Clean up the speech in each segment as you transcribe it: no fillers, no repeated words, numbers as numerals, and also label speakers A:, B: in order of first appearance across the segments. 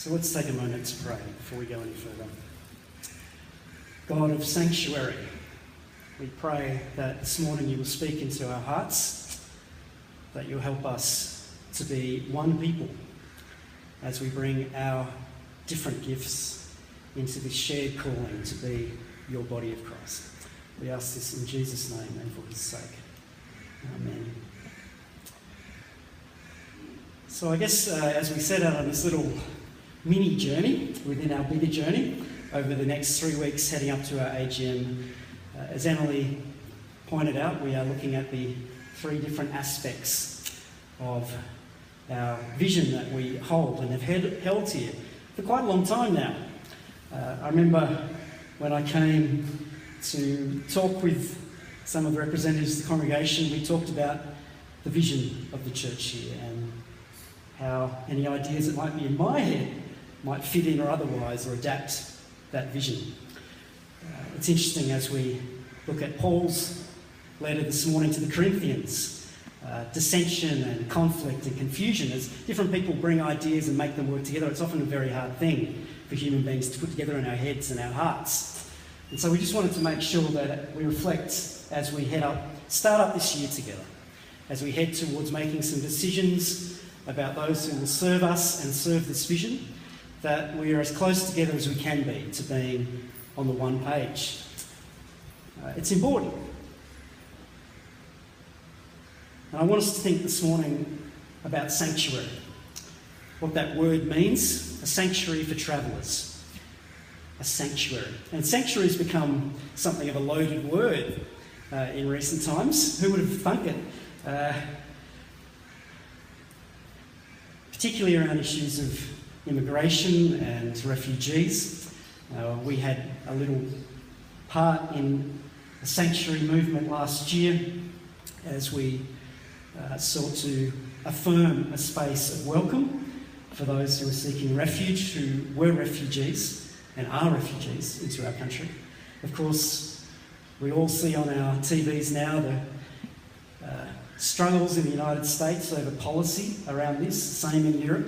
A: So let's take a moment to pray before we go any further. God of sanctuary, we pray that this morning you will speak into our hearts, that you'll help us to be one people as we bring our different gifts into this shared calling to be your body of Christ. We ask this in Jesus' name and for his sake. Amen. So I guess as we set out on this little mini journey within our bigger journey over the next 3 weeks heading up to our AGM, as Emily pointed out, we are looking at the 3 different aspects of our vision that we hold and have held here for quite a long time now. I remember when I came to talk with some of the representatives of the congregation, we talked about the vision of the church here and how any ideas that might be in my head might fit in or otherwise or adapt that vision. It's interesting as we look at Paul's letter this morning to the Corinthians, dissension and conflict and confusion, as different people bring ideas and make them work together. It's often a very hard thing for human beings to put together in our heads and our hearts. And so we just wanted to make sure that we reflect as we start up this year together, as we head towards making some decisions about those who will serve us and serve this vision, that we are as close together as we can be to being on the one page. It's important. And I want us to think this morning about sanctuary, what that word means, a sanctuary for travellers, a sanctuary. And sanctuary has become something of a loaded word in recent times. Who would have thunk it? Particularly around issues of immigration and refugees. We had a little part in the sanctuary movement last year as we sought to affirm a space of welcome for those who are seeking refuge, who were refugees and are refugees into our country. Of course, we all see on our TVs now the struggles in the United States over policy around this, same in Europe.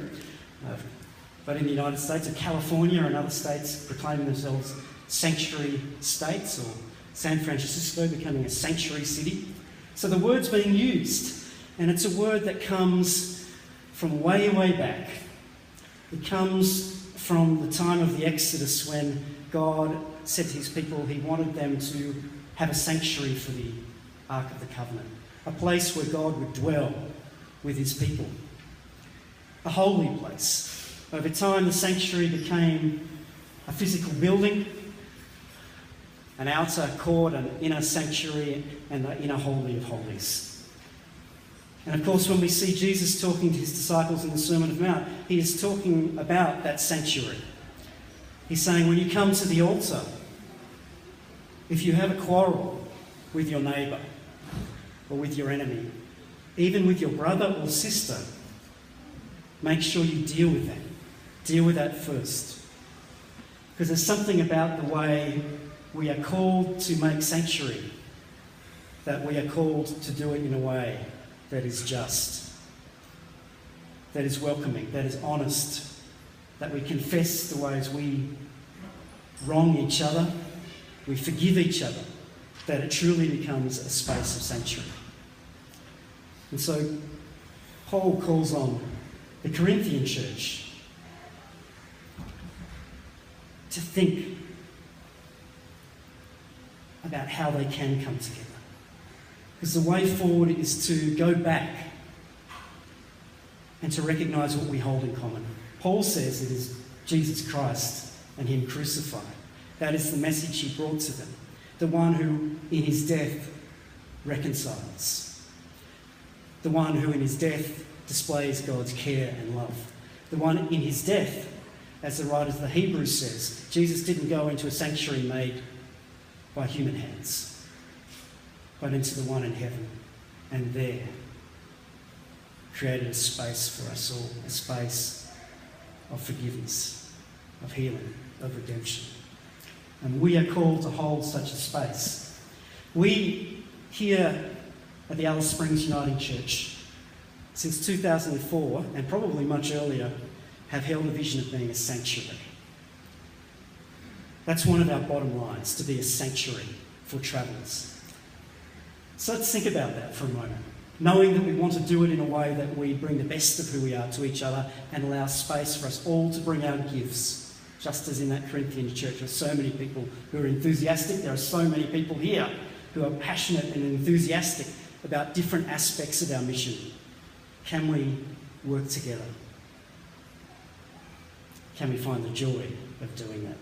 A: But in the United States, or California and other states proclaiming themselves sanctuary states, or San Francisco becoming a sanctuary city. So the word's being used, and it's a word that comes from way, way back. It comes from the time of the Exodus when God said to his people he wanted them to have a sanctuary for the Ark of the Covenant, a place where God would dwell with his people, a holy place. Over time, the sanctuary became a physical building, an outer court, an inner sanctuary, and the inner holy of holies. And of course, when we see Jesus talking to his disciples in the Sermon on the Mount, he is talking about that sanctuary. He's saying, when you come to the altar, if you have a quarrel with your neighbour or with your enemy, even with your brother or sister, make sure you deal with that. Deal with that first. Because there's something about the way we are called to make sanctuary, that we are called to do it in a way that is just, that is welcoming, that is honest, that we confess the ways we wrong each other, we forgive each other, that it truly becomes a space of sanctuary. And so Paul calls on the Corinthian church to think about how they can come together. Because the way forward is to go back and to recognise what we hold in common. Paul says it is Jesus Christ and him crucified. That is the message he brought to them. The one who in his death reconciles. The one who in his death displays God's care and love. The one in his death, as the writer of the Hebrews says, Jesus didn't go into a sanctuary made by human hands, but into the one in heaven, and there created a space for us all, a space of forgiveness, of healing, of redemption. And we are called to hold such a space. We here at the Alice Springs Uniting Church, since 2004, and probably much earlier, have held a vision of being a sanctuary. That's one of our bottom lines, to be a sanctuary for travellers. So let's think about that for a moment. Knowing that we want to do it in a way that we bring the best of who we are to each other and allow space for us all to bring our gifts. Just as in that Corinthian church, there are so many people who are enthusiastic. There are so many people here who are passionate and enthusiastic about different aspects of our mission. Can we work together? Can we find the joy of doing that?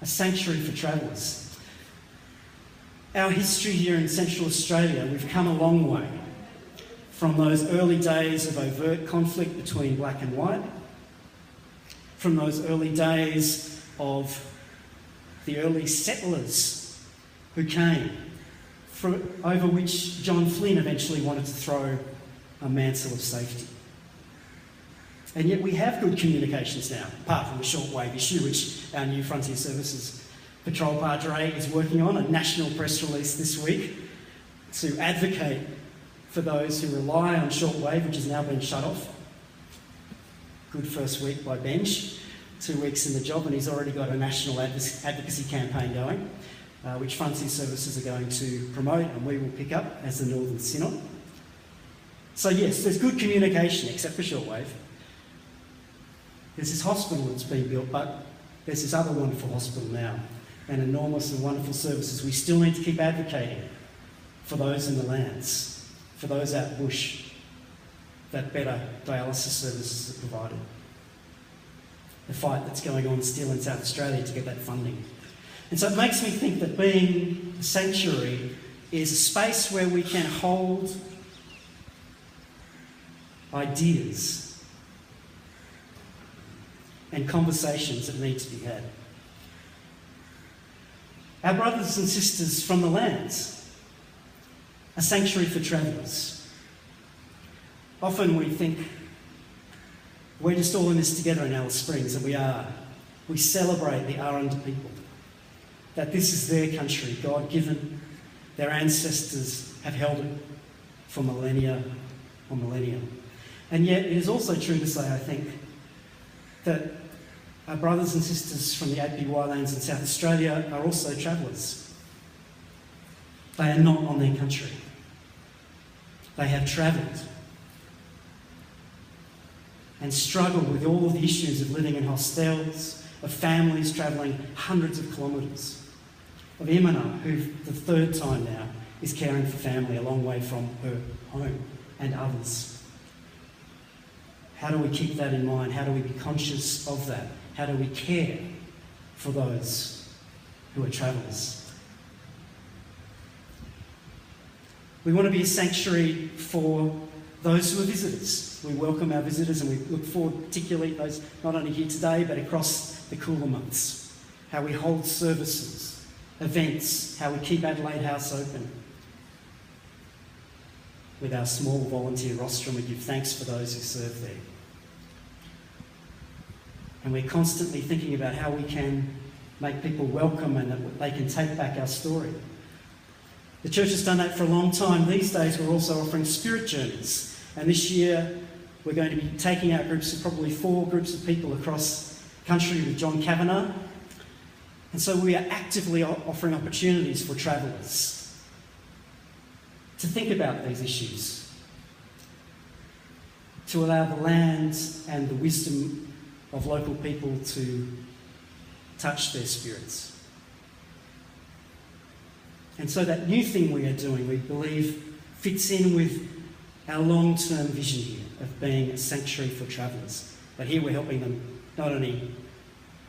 A: A sanctuary for travellers. Our history here in Central Australia, we've come a long way from those early days of overt conflict between black and white, from those early days of the early settlers who came, over which John Flynn eventually wanted to throw a mantle of safety. And yet we have good communications now, apart from the shortwave issue, which our new Frontier Services Patrol Padre is working on, a national press release this week to advocate for those who rely on shortwave, which has now been shut off. Good first week by Benj, 2 weeks in the job, and he's already got a national advocacy campaign going, which Frontier Services are going to promote and we will pick up as the Northern Synod. So yes, there's good communication, except for shortwave. There's this hospital that's been built, but there's this other wonderful hospital now, and enormous and wonderful services. We still need to keep advocating for those in the lands, for those out bush, that better dialysis services are provided. The fight that's going on still in South Australia to get that funding. And so it makes me think that being a sanctuary is a space where we can hold ideas and conversations that need to be had. Our brothers and sisters from the lands, a sanctuary for travellers. Often we think we're just all in this together in Alice Springs, and we are. We celebrate the Aranda people, that this is their country, God-given. Their ancestors have held it for millennia on millennia. And yet it is also true to say, I think, that our brothers and sisters from the APY lands in South Australia are also travellers. They are not on their country. They have travelled and struggled with all of the issues of living in hostels, of families travelling hundreds of kilometres, of Imana, who the third time now is caring for family a long way from her home, and others. How do we keep that in mind? How do we be conscious of that? How do we care for those who are travellers? We want to be a sanctuary for those who are visitors. We welcome our visitors and we look forward particularly those not only here today but across the cooler months. How we hold services, events, how we keep Adelaide House open. With our small volunteer roster, and we give thanks for those who serve there. And we're constantly thinking about how we can make people welcome and that they can take back our story. The church has done that for a long time. These days we're also offering spirit journeys. And this year we're going to be taking our groups of probably 4 groups of people across country with John Kavanagh. And so we are actively offering opportunities for travellers to think about these issues, to allow the land and the wisdom of local people to touch their spirits. And so that new thing we are doing, we believe, fits in with our long-term vision here of being a sanctuary for travellers. But here we're helping them not only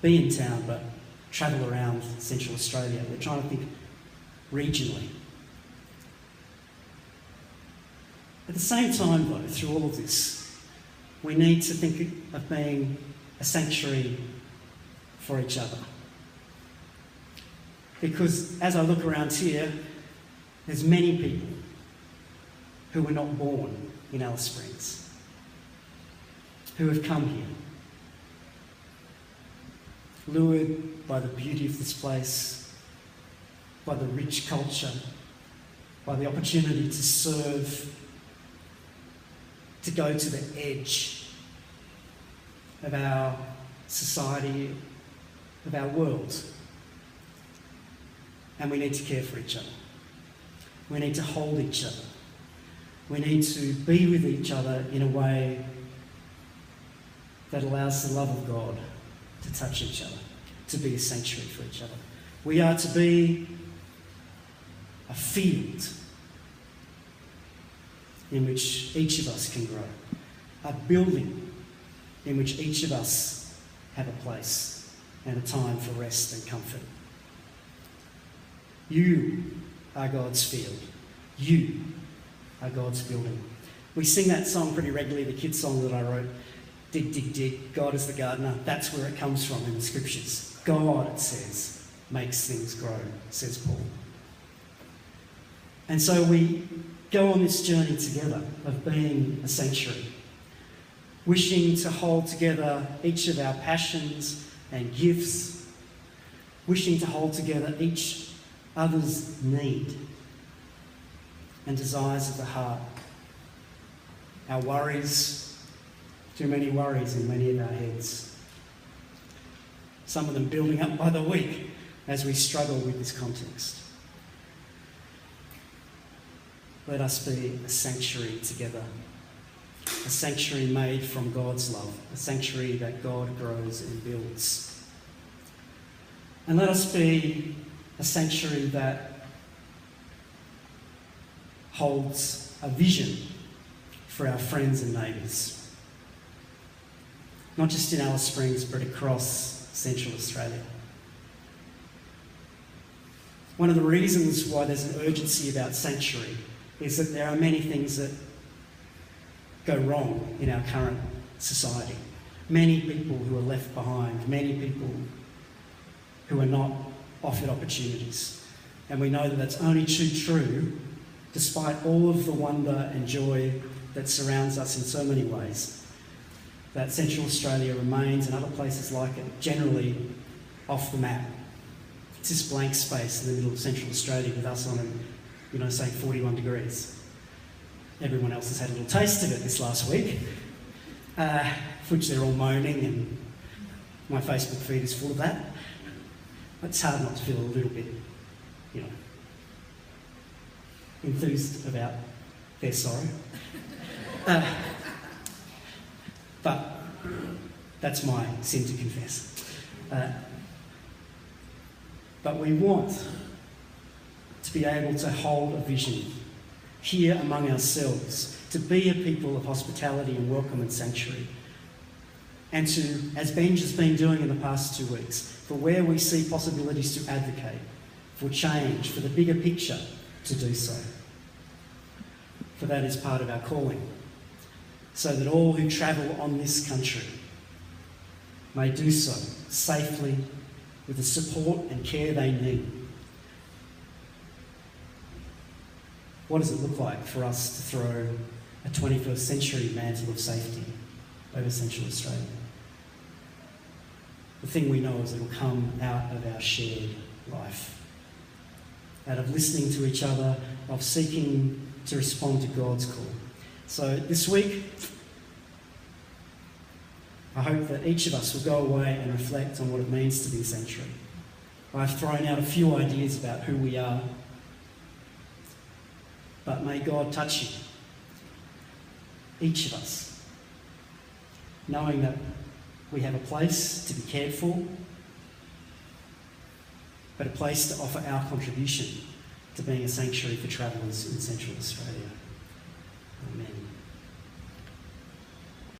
A: be in town, but travel around Central Australia. We're trying to think regionally. At the same time, though, through all of this, we need to think of being a sanctuary for each other. Because as I look around here, there's many people who were not born in Alice Springs, who have come here, lured by the beauty of this place, by the rich culture, by the opportunity to serve, to go to the edge of our society, of our world. And we need to care for each other. We need to hold each other. We need to be with each other in a way that allows the love of God to touch each other, to be a sanctuary for each other. We are to be a field in which each of us can grow, a building in which each of us have a place and a time for rest and comfort. You are God's field. You are God's building. We sing that song pretty regularly, the kids' song that I wrote, Dig, dig, dig, God is the gardener. That's where it comes from in the scriptures. God, it says, makes things grow, says Paul. And so we go on this journey together of being a sanctuary, wishing to hold together each of our passions and gifts, wishing to hold together each other's need and desires of the heart, our worries. Too many worries in many of our heads. Some of them building up by the week as we struggle with this context. Let us be a sanctuary together. A sanctuary made from God's love. A sanctuary that God grows and builds. And let us be a sanctuary that holds a vision for our friends and neighbours. Not just in Alice Springs, but across Central Australia. One of the reasons why there's an urgency about sanctuary is that there are many things that go wrong in our current society. Many people who are left behind, many people who are not offered opportunities. And we know that that's only too true, despite all of the wonder and joy that surrounds us in so many ways. That Central Australia remains, and other places like it, generally off the map. It's this blank space in the middle of Central Australia with us on, say 41 degrees. Everyone else has had a little taste of it this last week, which they're all moaning, and my Facebook feed is full of that. It's hard not to feel a little bit, enthused about their sorrow. But that's my sin to confess. But we want to be able to hold a vision here among ourselves, to be a people of hospitality and welcome and sanctuary. And to, as Benj has been doing in the past 2 weeks, for where we see possibilities to advocate for change, for the bigger picture, to do so. For that is part of our calling. So that all who travel on this country may do so safely with the support and care they need. What does it look like for us to throw a 21st century mantle of safety over Central Australia? The thing we know is it will come out of our shared life, out of listening to each other, of seeking to respond to God's call. So this week, I hope that each of us will go away and reflect on what it means to be a sanctuary. I've thrown out a few ideas about who we are, but may God touch you, each of us, knowing that we have a place to be cared for, but a place to offer our contribution to being a sanctuary for travellers in Central Australia.